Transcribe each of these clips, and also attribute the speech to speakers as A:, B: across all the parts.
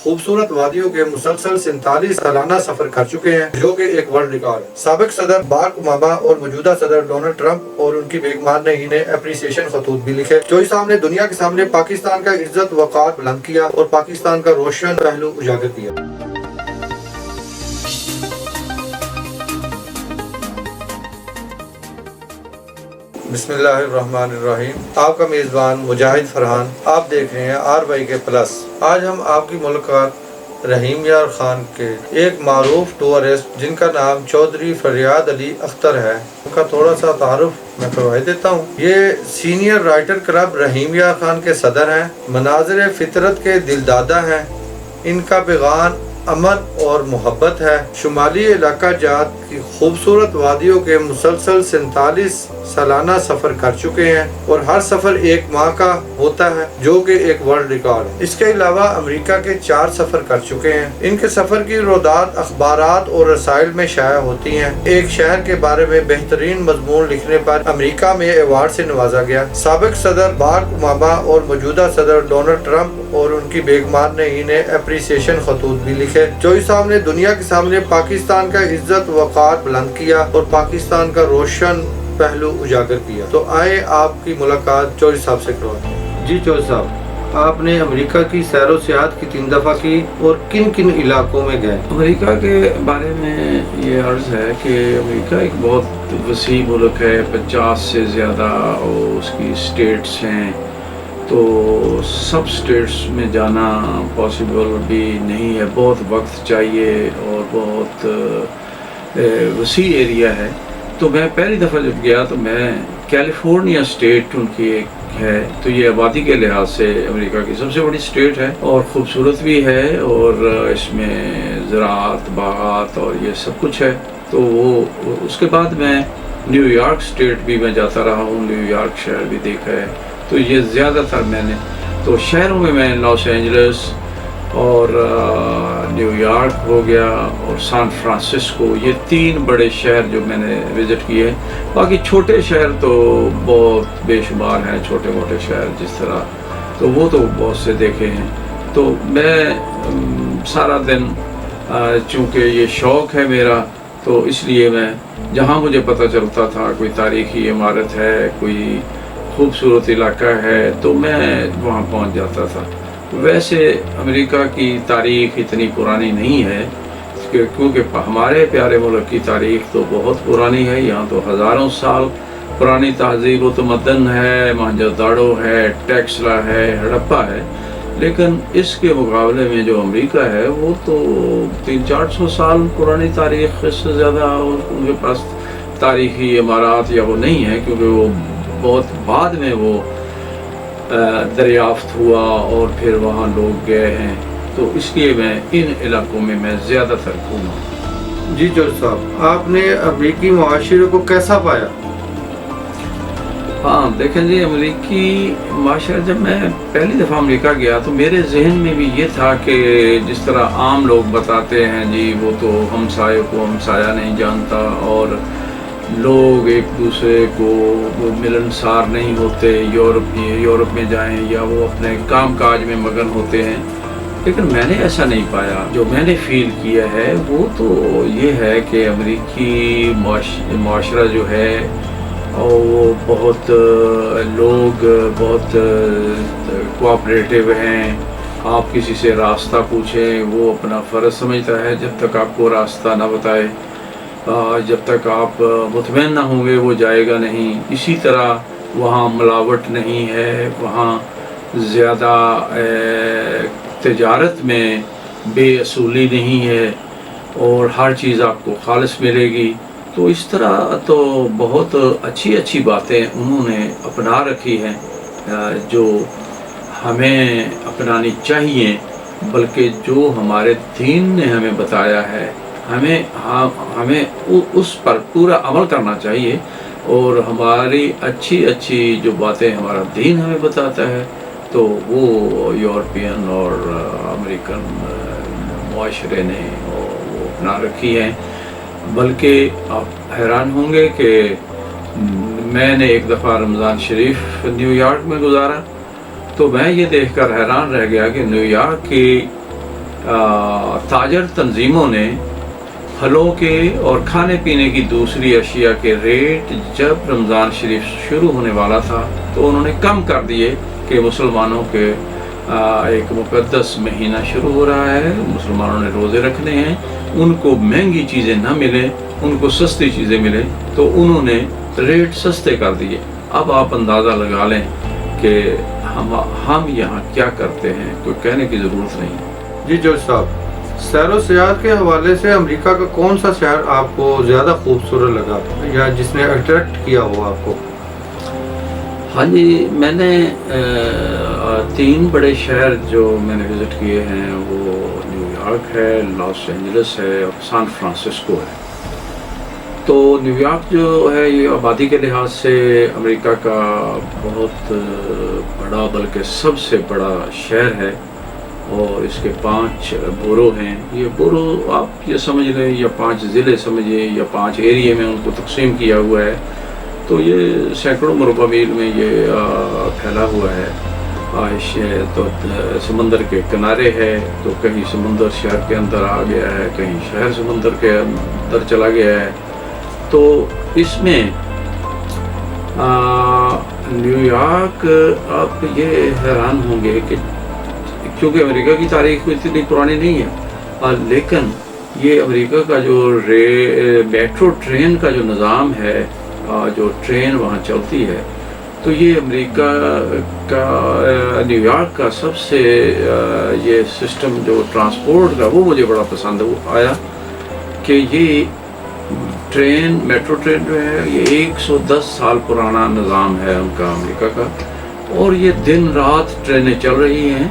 A: خوبصورت وادیوں کے مسلسل 47 سالانہ سفر کر چکے ہیں، جو کہ ایک ورلڈ ریکارڈ ہے۔ سابق صدر باراک اوباما اور موجودہ صدر ڈونلڈ ٹرمپ اور ان کی بیگمان نے انہیں اپریسیشن خطوط بھی لکھے، جو اس صاحب نے دنیا کے سامنے پاکستان کا عزت وقار بلند کیا اور پاکستان کا روشن پہلو اجاگر کیا۔ بسم اللہ الرحمن الرحیم۔ آپ کا میزبان مجاہد فرحان، آپ دیکھ رہے ہیں RYK پلس۔ آج ہم آپ کی ملاقات رحیم یار خان کے ایک معروف ٹورسٹ جن کا نام چودھری فریاد علی اختر ہے، ان کا تھوڑا سا تعارف میں کروا دیتا ہوں۔ یہ سینئر رائٹر کلب رحیم یار خان کے صدر ہیں، مناظر فطرت کے دلدادہ ہیں۔ ان کا پیغام امن اور محبت ہے۔ شمالی علاقہ جات کی خوبصورت وادیوں کے مسلسل 47 سالانہ سفر کر چکے ہیں اور ہر سفر ایک ماہ کا ہوتا ہے، جو کہ ایک ورلڈ ریکارڈ ہے۔ اس کے علاوہ امریکہ کے 4 سفر کر چکے ہیں۔ ان کے سفر کی روایات اخبارات اور رسائل میں شائع ہوتی ہیں۔ ایک شہر کے بارے میں بہترین مضمون لکھنے پر امریکہ میں ایوارڈ سے نوازا گیا۔ سابق صدر باراک اوباما اور موجودہ صدر ڈونلڈ ٹرمپ اور ان کی بیگمان نے انہیں اپریسیشن خطوط بھی لکھے، جو اس صاحب نے دنیا کے سامنے پاکستان کا عزت وقار بلند کیا اور پاکستان کا روشن پہلو اجاگر کیا۔ تو آئے آپ کی ملاقات چودھری صاحب سے کرواتے ہیں۔ جی چودھری صاحب، آپ نے امریکہ کی سیر و سیاحت کی 3 دفعہ کی اور کن کن علاقوں میں گئے؟
B: امریکہ کے بارے میں یہ عرض ہے کہ امریکہ ایک بہت وسیع ملک ہے، 50 سے زیادہ اور اس کی اسٹیٹس ہیں، تو سب اسٹیٹس میں جانا پاسبل بھی نہیں ہے، بہت وقت چاہیے اور بہت وسیع ایریا ہے۔ تو میں پہلی دفعہ جب گیا تو میں کیلیفورنیا اسٹیٹ ان کی ایک ہے، تو یہ آبادی کے لحاظ سے امریکہ کی سب سے بڑی اسٹیٹ ہے اور خوبصورت بھی ہے، اور اس میں زراعت، باغات اور یہ سب کچھ ہے۔ تو وہ اس کے بعد میں نیو یارک اسٹیٹ بھی میں جاتا رہا ہوں، نیو یارک شہر بھی دیکھا ہے۔ تو یہ زیادہ تر میں نے تو شہروں میں لاس اینجلس اور نیو یارک ہو گیا اور سان فرانسسکو، یہ 3 بڑے شہر جو میں نے وزٹ کیے۔ باقی چھوٹے شہر تو بہت بے شمار ہیں، چھوٹے موٹے شہر جس طرح، تو وہ تو بہت سے دیکھے ہیں۔ تو میں سارا دن چونکہ یہ شوق ہے میرا، تو اس لیے میں جہاں مجھے پتہ چلتا تھا کوئی تاریخی عمارت ہے، کوئی خوبصورت علاقہ ہے، تو میں وہاں پہنچ جاتا تھا۔ ویسے امریکہ کی تاریخ اتنی پرانی نہیں ہے، کیونکہ ہمارے پیارے ملک کی تاریخ تو بہت پرانی ہے۔ یہاں تو ہزاروں سال پرانی تہذیب و تمدن ہے، موہنجو داڑو ہے، ٹیکسلا ہے، ہڑپا ہے، لیکن اس کے مقابلے میں جو امریکہ ہے وہ تو 300-400 سال پرانی تاریخ، اس سے زیادہ ان کے پاس تاریخی عمارات یا وہ نہیں ہے، کیونکہ وہ بہت بعد میں وہ دریافت ہوا اور پھر وہاں لوگ گئے ہیں، تو اس لیے میں ان علاقوں میں زیادہ تر گھوما۔
A: جی چودھری صاحب، آپ نے امریکی معاشرے کو کیسا پایا؟
B: ہاں دیکھیں جی، امریکی معاشرہ، جب میں پہلی دفعہ امریکہ گیا تو میرے ذہن میں بھی یہ تھا کہ جس طرح عام لوگ بتاتے ہیں جی وہ تو ہمسائے کو ہمسایہ نہیں جانتا اور لوگ ایک دوسرے کو ملنسار نہیں ہوتے، یورپ میں جائیں یا وہ اپنے کام کاج میں مگن ہوتے ہیں، لیکن میں نے ایسا نہیں پایا۔ جو میں نے فیل کیا ہے وہ تو یہ ہے کہ امریکی معاشرہ جو ہے وہ بہت لوگ بہت کوآپریٹیو ہیں۔ آپ کسی سے راستہ پوچھیں وہ اپنا فرض سمجھتا ہے، جب تک آپ کو راستہ نہ بتائے، جب تک آپ مطمئن نہ ہوں گے وہ جائے گا نہیں۔ اسی طرح وہاں ملاوٹ نہیں ہے، وہاں زیادہ تجارت میں بے اصولی نہیں ہے اور ہر چیز آپ کو خالص ملے گی۔ تو اس طرح تو بہت اچھی باتیں انہوں نے اپنا رکھی ہیں جو ہمیں اپنانی چاہیے، بلکہ جو ہمارے دین نے ہمیں بتایا ہے ہمیں اس پر پورا عمل کرنا چاہیے، اور ہماری اچھی جو باتیں ہمارا دین ہمیں بتاتا ہے تو وہ یورپین اور امریکن معاشرے نے وہ اپنا رکھی ہیں۔ بلکہ آپ حیران ہوں گے کہ میں نے ایک دفعہ رمضان شریف نیو یارک میں گزارا، تو میں یہ دیکھ کر حیران رہ گیا کہ نیو یارک کی تاجر تنظیموں نے پھلوں کے اور کھانے پینے کی دوسری اشیاء کے ریٹ جب رمضان شریف شروع ہونے والا تھا تو انہوں نے کم کر دیے کہ مسلمانوں کے ایک مقدس مہینہ شروع ہو رہا ہے، مسلمانوں نے روزے رکھنے ہیں، ان کو مہنگی چیزیں نہ ملیں، ان کو سستی چیزیں ملیں، تو انہوں نے ریٹ سستے کر دیے۔ اب آپ اندازہ لگا لیں کہ ہم یہاں کیا کرتے ہیں، کوئی کہنے کی ضرورت نہیں۔
A: جی جج صاحب، سیر و سیاحت کے حوالے سے امریکہ کا کون سا شہر آپ کو زیادہ خوبصورت لگا یا جس نے اٹریکٹ کیا ہو آپ کو؟
B: ہاں جی، میں نے 3 بڑے شہر جو میں نے وزٹ کیے ہیں وہ نیو یارک ہے، لاس اینجلس ہے اور سان فرانسسکو ہے۔ تو نیو یارک جو ہے یہ آبادی کے لحاظ سے امریکہ کا بہت بڑا بلکہ سب سے بڑا شہر ہے اور اس کے 5 بورو ہیں۔ یہ بورو آپ یہ سمجھ لیں یا 5 ضلع سمجھیں یا 5 ایریے میں ان کو تقسیم کیا ہوا ہے، تو یہ سینکڑوں مربع میل میں یہ پھیلا ہوا ہے۔ تو سمندر کے کنارے ہے، تو کہیں سمندر شہر کے اندر آ گیا ہے، کہیں شہر سمندر کے اندر چلا گیا ہے۔ تو اس میں نیو یارک آپ یہ حیران ہوں گے کہ کیونکہ امریکہ کی تاریخ اتنی پرانی نہیں ہے، لیکن یہ امریکہ کا جو میٹرو ٹرین کا جو نظام ہے، جو ٹرین وہاں چلتی ہے، تو یہ امریکہ کا نیو یارک کا سب سے یہ سسٹم جو ٹرانسپورٹ کا وہ مجھے بڑا پسند آیا کہ یہ ٹرین میٹرو ٹرین جو ہے یہ 110 سال پرانا نظام ہے ان کا امریکہ کا، اور یہ دن رات ٹرینیں چل رہی ہیں،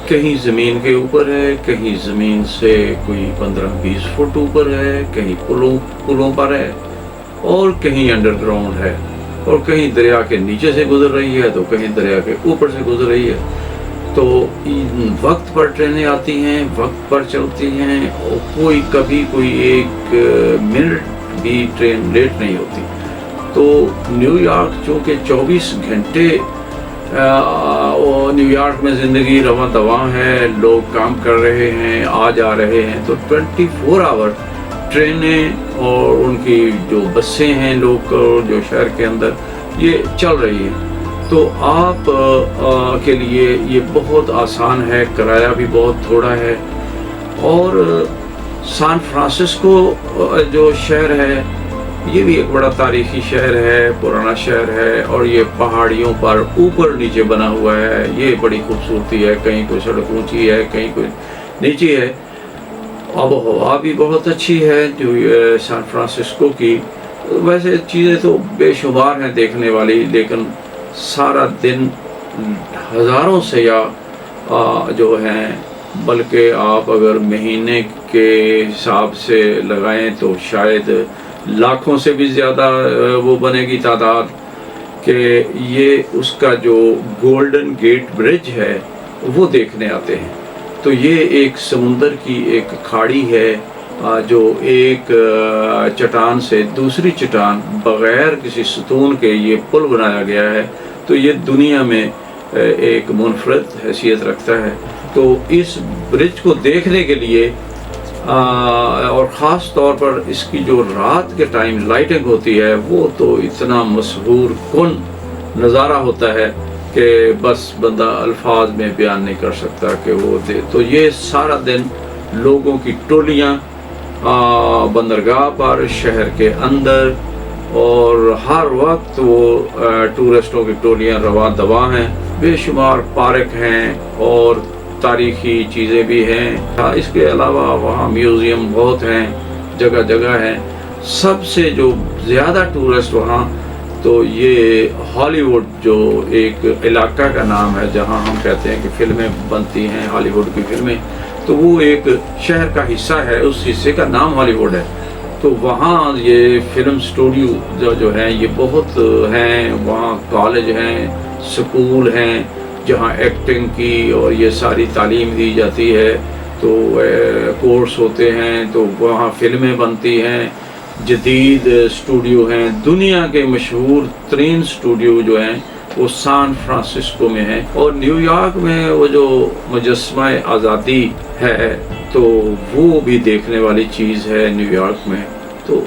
B: کہیں زمین کے اوپر ہے، کہیں زمین سے کوئی 15-20 فٹ اوپر ہے، کہیں پلوں پر ہے، اور کہیں انڈر گراؤنڈ ہے، اور کہیں دریا کے نیچے سے گزر رہی ہے تو کہیں دریا کے اوپر سے گزر رہی ہے۔ تو وقت پر ٹرینیں آتی ہیں، وقت پر چلتی ہیں، اور کبھی کوئی 1 منٹ بھی ٹرین لیٹ نہیں ہوتی۔ تو نیو یارک چونکہ 24 گھنٹے نیو یارک میں زندگی رواں دواں ہے، لوگ کام کر رہے ہیں، آ جا رہے ہیں، تو 24 آور ٹرینیں اور ان کی جو بسیں ہیں لوکل جو شہر کے اندر یہ چل رہی ہیں۔ تو آپ کے لیے یہ بہت آسان ہے، کرایہ بھی بہت تھوڑا ہے۔ اور سان فرانسسکو جو شہر ہے یہ بھی ایک بڑا تاریخی شہر ہے، پرانا شہر ہے، اور یہ پہاڑیوں پر اوپر نیچے بنا ہوا ہے، یہ بڑی خوبصورتی ہے، کہیں کوئی سڑک اونچی ہے، کہیں کوئی نیچی ہے۔ آب و ہوا بھی بہت اچھی ہے جو سان فرانسسکو کی۔ ویسے چیزیں تو بے شمار ہیں دیکھنے والی، لیکن سارا دن ہزاروں سیاح جو ہیں، بلکہ آپ اگر مہینے کے حساب سے لگائیں تو شاید لاکھوں سے بھی زیادہ وہ بنے گی تعداد، کہ یہ اس کا جو گولڈن گیٹ برج ہے وہ دیکھنے آتے ہیں۔ تو یہ ایک سمندر کی ایک کھاڑی ہے جو ایک چٹان سے دوسری چٹان بغیر کسی ستون کے یہ پل بنایا گیا ہے، تو یہ دنیا میں ایک منفرد حیثیت رکھتا ہے۔ تو اس برج کو دیکھنے کے لیے اور خاص طور پر اس کی جو رات کے ٹائم لائٹنگ ہوتی ہے وہ تو اتنا مسحور کن نظارہ ہوتا ہے کہ بس بندہ الفاظ میں بیان نہیں کر سکتا کہ وہ تو یہ سارا دن لوگوں کی ٹولیاں بندرگاہ پر، شہر کے اندر، اور ہر وقت وہ ٹورسٹوں کی ٹولیاں رواں دواں ہیں، بے شمار پارک ہیں اور تاریخی چیزیں بھی ہیں۔ اس کے علاوہ وہاں میوزیم بہت ہیں، جگہ جگہ ہیں۔ سب سے جو زیادہ ٹورسٹ وہاں تو یہ ہالی ووڈ جو ایک علاقہ کا نام ہے جہاں ہم کہتے ہیں کہ فلمیں بنتی ہیں، ہالی ووڈ کی فلمیں، تو وہ ایک شہر کا حصہ ہے، اس حصے کا نام ہالی ووڈ ہے۔ تو وہاں یہ فلم سٹوڈیو جو ہیں یہ بہت ہیں، وہاں کالج ہیں، سکول ہیں جہاں ایکٹنگ کی اور یہ ساری تعلیم دی جاتی ہے، تو کورس ہوتے ہیں، تو وہاں فلمیں بنتی ہیں، جدید اسٹوڈیو ہیں، دنیا کے مشہور ترین اسٹوڈیو جو ہیں وہ سان فرانسسکو میں ہے. اور نیو یارک میں وہ جو مجسمہ آزادی ہے تو وہ بھی دیکھنے والی چیز ہے نیو یارک میں. تو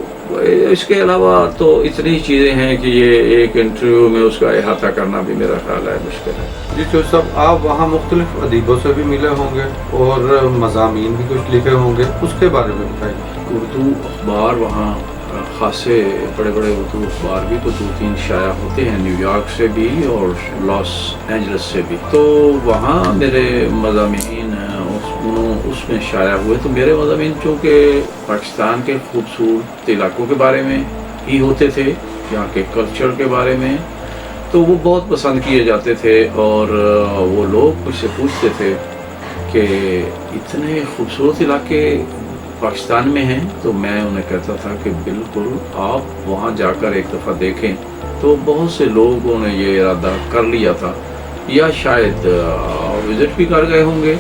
B: اس کے علاوہ تو اتنی چیزیں ہیں کہ یہ ایک انٹرویو میں اس کا احاطہ کرنا بھی میرا خیال ہے مشکل ہے.
A: جی چودھری صاحب، آپ وہاں مختلف ادیبوں سے بھی ملے ہوں گے اور مضامین بھی کچھ لکھے ہوں گے، اس کے بارے میں بتائیے.
B: اردو اخبار وہاں خاصے بڑے بڑے اردو اخبار بھی تو 2-3 شائع ہوتے ہیں نیو یارک سے بھی اور لاس اینجلس سے بھی. تو وہاں میرے مضامین اس میں شائع ہوئے. تو میرے مضامین چونکہ پاکستان کے خوبصورت علاقوں کے بارے میں ہی ہوتے تھے، یہاں کے کلچر کے بارے میں، تو وہ بہت پسند کیے جاتے تھے. اور وہ لوگ مجھ سے پوچھتے تھے کہ اتنے خوبصورت علاقے پاکستان میں ہیں. تو میں انہیں کہتا تھا کہ بالکل آپ وہاں جا کر ایک دفعہ دیکھیں. تو بہت سے لوگوں نے یہ ارادہ کر لیا تھا یا شاید وزٹ بھی کر گئے ہوں گے،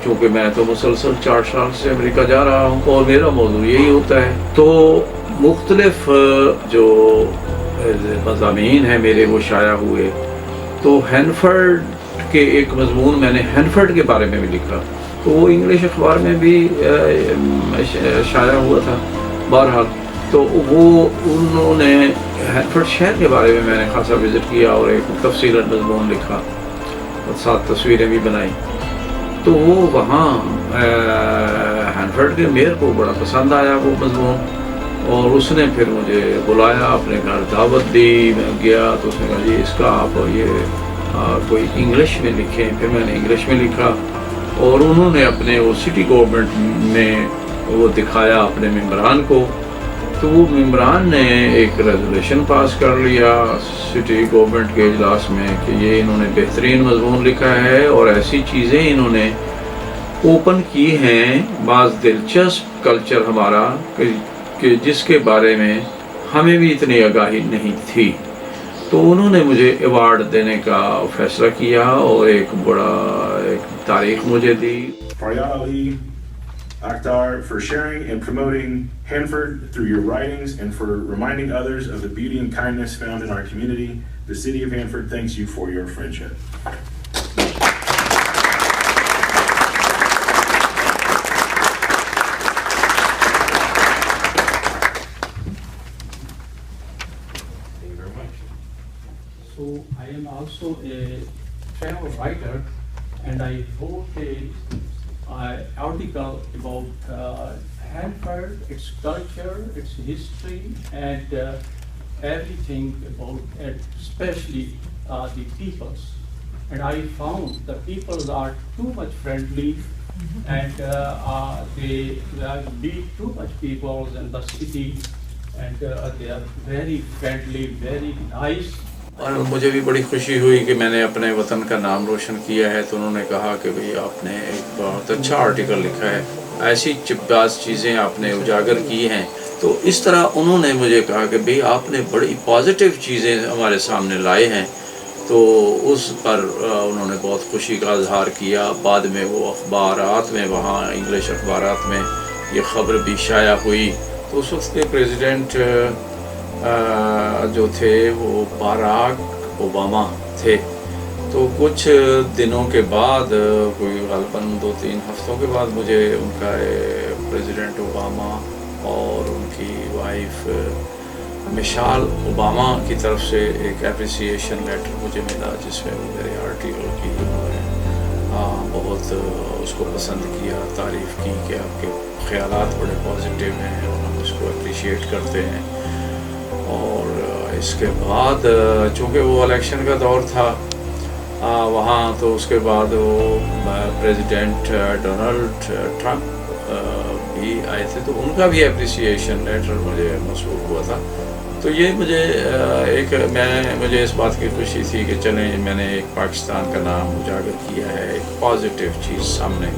B: چونکہ میں تو مسلسل 4 سال سے امریکہ جا رہا ہوں اور میرا موضوع یہی ہوتا ہے. تو مختلف جو مضامین ہیں میرے وہ شائع ہوئے. تو ہینفرڈ کے ایک مضمون میں نے ہینفرڈ کے بارے میں بھی لکھا، تو وہ انگلش اخبار میں بھی شائع ہوا تھا. بہرحال تو وہ انہوں نے ہینفرڈ شہر کے بارے میں نے خاصا وزٹ کیا اور ایک تفصیلی مضمون لکھا اور 7 تصویریں بھی بنائیں. تو وہ وہاں ہینفرڈ کے میئر کو بڑا پسند آیا وہ مضمون، اور اس نے پھر مجھے بلایا، اپنے گھر دعوت دی. میں گیا تو اس نے کہا جی اس کا آپ یہ کوئی انگلش میں لکھیں. پھر میں نے انگلش میں لکھا اور انہوں نے اپنے وہ سٹی گورنمنٹ میں وہ دکھایا اپنے ممبران کو. تو وہ ممبران نے ایک ریزولوشن پاس کر لیا سٹی گورنمنٹ کے اجلاس میں کہ یہ انہوں نے بہترین مضمون لکھا ہے اور ایسی چیزیں انہوں نے اوپن کی ہیں، بعض دلچسپ کلچر ہمارا کہ جس کے بارے میں ہمیں بھی اتنی آگاہی نہیں تھی. تو انہوں نے مجھے ایوارڈ دینے کا فیصلہ کیا اور ایک بڑا تاریخ مجھے دی.
C: Faryad Ali Akhtar, for sharing and promoting Hanford through your writings and for reminding others of the beauty and kindness found in our community. The city of Hanford thanks you for your friendship.
D: So I am also a travel writer, and I wrote a article about Hanford, its culture, its history, and everything about it, especially the peoples. And I found the peoples are too much friendly, and they meet too much people in the city, and they are very friendly, very nice.
B: اور مجھے بھی بڑی خوشی ہوئی کہ میں نے اپنے وطن کا نام روشن کیا ہے. تو انہوں نے کہا کہ بھئی آپ نے ایک بہت اچھا آرٹیکل لکھا ہے، ایسی بعض چیزیں آپ نے اجاگر کی ہیں. تو اس طرح انہوں نے مجھے کہا کہ بھئی آپ نے بڑی پازیٹیو چیزیں ہمارے سامنے لائے ہیں. تو اس پر انہوں نے بہت خوشی کا اظہار کیا. بعد میں وہ اخبارات میں، وہاں انگلش اخبارات میں یہ خبر بھی شائع ہوئی. تو اس وقت کے پریزیڈنٹ جو تھے وہ باراک اوباما تھے. تو کچھ دنوں کے بعد، کوئی غالباً 2-3 ہفتوں کے بعد، مجھے ان کا پریزیڈنٹ اوباما اور ان کی وائف مشال اوباما کی طرف سے ایک اپریسیشن لیٹر مجھے ملا، جس میں میرے آرٹیکل کی انہوں نے بہت اس کو پسند کیا، تعریف کی کہ آپ کے خیالات بڑے پازیٹیو ہیں اور ہم اس کو اپریشیٹ کرتے ہیں. اور اس کے بعد چونکہ وہ الیکشن کا دور تھا وہاں، تو اس کے بعد وہ پریزیڈنٹ ڈونلڈ ٹرمپ بھی آئے تھے. تو ان کا بھی اپریسیشن لیٹر مجھے موصول ہوا تھا. تو یہ مجھے اس بات کی خوشی تھی کہ چلیں میں نے ایک پاکستان کا نام اجاگر کیا ہے، ایک پازیٹیو چیز سامنے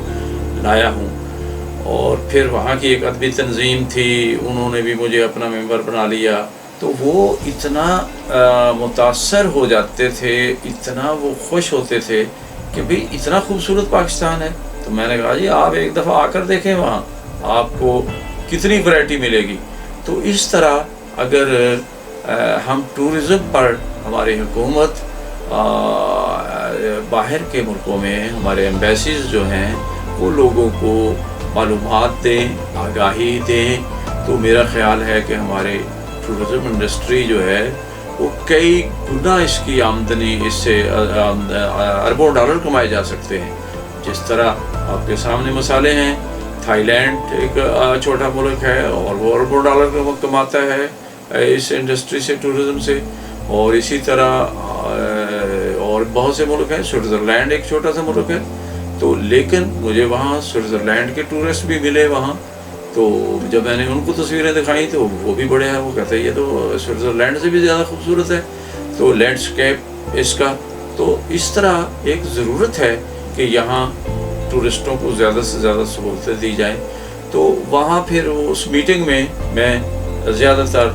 B: لایا ہوں. اور پھر وہاں کی ایک ادبی تنظیم تھی، انہوں نے بھی مجھے اپنا ممبر بنا لیا. تو وہ اتنا متاثر ہو جاتے تھے، اتنا وہ خوش ہوتے تھے کہ بھئی اتنا خوبصورت پاکستان ہے. تو میں نے کہا جی آپ ایک دفعہ آ کر دیکھیں، وہاں آپ کو کتنی ورائٹی ملے گی. تو اس طرح اگر ہم ٹورزم پر ہماری حکومت باہر کے ملکوں میں ہمارے ایمبیسیز جو ہیں وہ لوگوں کو معلومات دیں، آگاہی دیں، تو میرا خیال ہے کہ ہمارے ٹورزم انڈسٹری جو ہے وہ کئی گنا اس کی آمدنی، اس سے اربوں ڈالر کمائے جا سکتے ہیں. جس طرح آپ کے سامنے مثالیں ہیں، تھائی لینڈ ایک چھوٹا ملک ہے اور وہ اربوں ڈالر کماتا ہے اس انڈسٹری سے، ٹورزم سے. اور اسی طرح اور بہت سے ملک ہیں. سوئٹزرلینڈ ایک چھوٹا سا ملک ہے، تو لیکن مجھے وہاں سوئٹزرلینڈ کے ٹورسٹ بھی ملے وہاں. تو جب میں نے ان کو تصویریں دکھائیں تو وہ بھی بڑے ہیں، وہ کہتے ہیں یہ تو سوئٹزرلینڈ سے بھی زیادہ خوبصورت ہے. تو لینڈسکیپ اس کا، تو اس طرح ایک ضرورت ہے کہ یہاں ٹورسٹوں کو زیادہ سے زیادہ سہولتیں دی جائیں. تو وہاں پھر اس میٹنگ میں زیادہ تر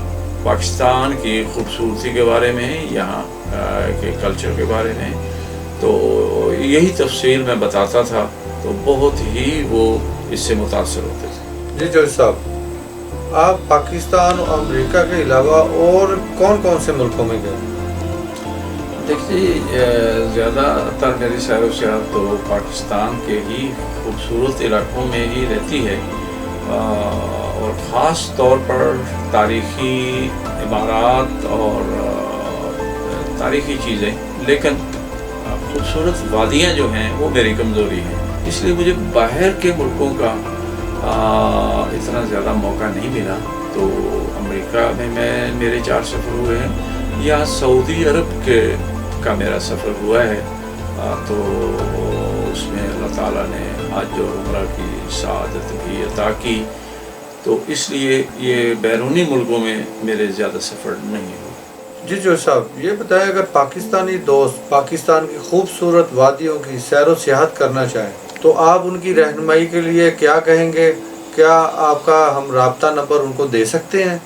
B: پاکستان کی خوبصورتی کے بارے میں، یہاں کے کلچر کے بارے میں، تو یہی تفصیل میں بتاتا تھا. تو بہت ہی وہ اس سے متاثر ہوتے تھے.
A: جی جوہر صاحب، آپ پاکستان اور امریکہ کے علاوہ اور کون کون سے ملکوں میں گئے؟
B: دیکھیے، زیادہ تر میری سیر و سیاحت تو پاکستان کے ہی خوبصورت علاقوں میں ہی رہتی ہے، اور خاص طور پر تاریخی عمارات اور تاریخی چیزیں. لیکن خوبصورت وادیاں جو ہیں وہ میری کمزوری ہیں، اس لیے مجھے باہر کے ملکوں کا اتنا زیادہ موقع نہیں ملا. تو امریکہ میں میرے 4 سفر ہوئے ہیں، یا سعودی عرب کا میرا سفر ہوا ہے. تو اس میں اللہ تعالیٰ نے حج اور عمرہ کی سعادت بھی عطا کی. تو اس لیے یہ بیرونی ملکوں میں میرے زیادہ سفر نہیں ہوئے.
A: جی جوہر صاحب، یہ بتائیں اگر پاکستانی دوست پاکستان کی خوبصورت وادیوں کی سیر و سیاحت کرنا چاہیں تو آپ ان کی رہنمائی کے لیے کیا کہیں گے؟ کیا آپ کا ہم رابطہ نمبر ان کو دے سکتے ہیں؟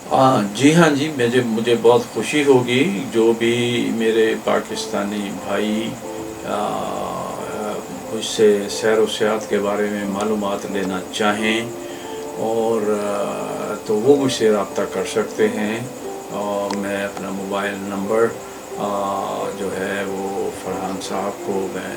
B: جی ہاں جی، مجھے بہت خوشی ہوگی جو بھی میرے پاکستانی بھائی مجھ سے سیر و سیاحت کے بارے میں معلومات لینا چاہیں، اور تو وہ مجھ سے رابطہ کر سکتے ہیں. اور میں اپنا موبائل نمبر جو ہے وہ فرحان صاحب کو میں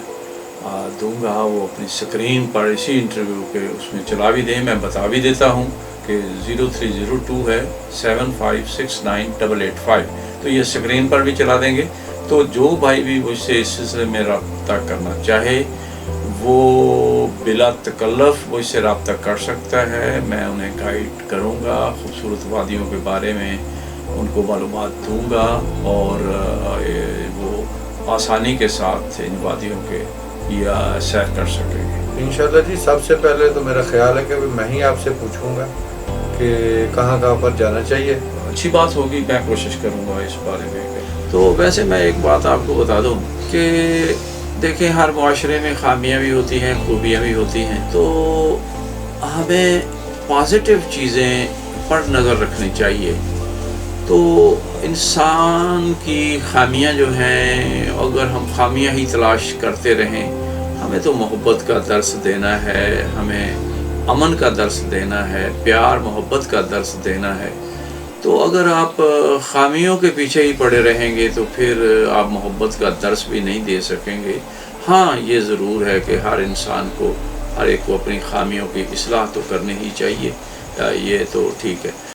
B: دوں گا. وہ اپنی اسکرین پر اسی انٹرویو کے اس میں چلا بھی دیں. میں بتا بھی دیتا ہوں کہ 0302 ہے 75698885. تو یہ اسکرین پر بھی چلا دیں گے. تو جو بھائی بھی مجھ سے اس سلسلے میں رابطہ کرنا چاہے وہ بلا تکلف مجھ سے رابطہ کر سکتا ہے. میں انہیں گائیڈ کروں گا، خوبصورت وادیوں کے بارے میں ان کو معلومات دوں گا، اور وہ آسانی کے ساتھ ان وادیوں کے یا سیر کر سکیں گے.
A: انشاءاللہ جی. سب سے پہلے تو میرا خیال ہے کہ میں ہی آپ سے پوچھوں گا کہ کہاں پر جانا چاہیے.
B: اچھی بات ہوگی، میں کوشش کروں گا اس بارے میں. تو ویسے میں ایک بات آپ کو بتا دوں کہ دیکھیں، ہر معاشرے میں خامیاں بھی ہوتی ہیں، خوبیاں بھی ہوتی ہیں. تو ہمیں پازیٹیو چیزیں پر نظر رکھنی چاہیے. تو انسان کی خامیاں جو ہیں، اگر ہم خامیاں ہی تلاش کرتے رہیں، ہمیں تو محبت کا درس دینا ہے، ہمیں امن کا درس دینا ہے، پیار محبت کا درس دینا ہے. تو اگر آپ خامیوں کے پیچھے ہی پڑے رہیں گے تو پھر آپ محبت کا درس بھی نہیں دے سکیں گے. ہاں، یہ ضرور ہے کہ ہر انسان کو، ہر ایک کو اپنی خامیوں کی اصلاح تو کرنی ہی چاہیے، یہ تو ٹھیک ہے.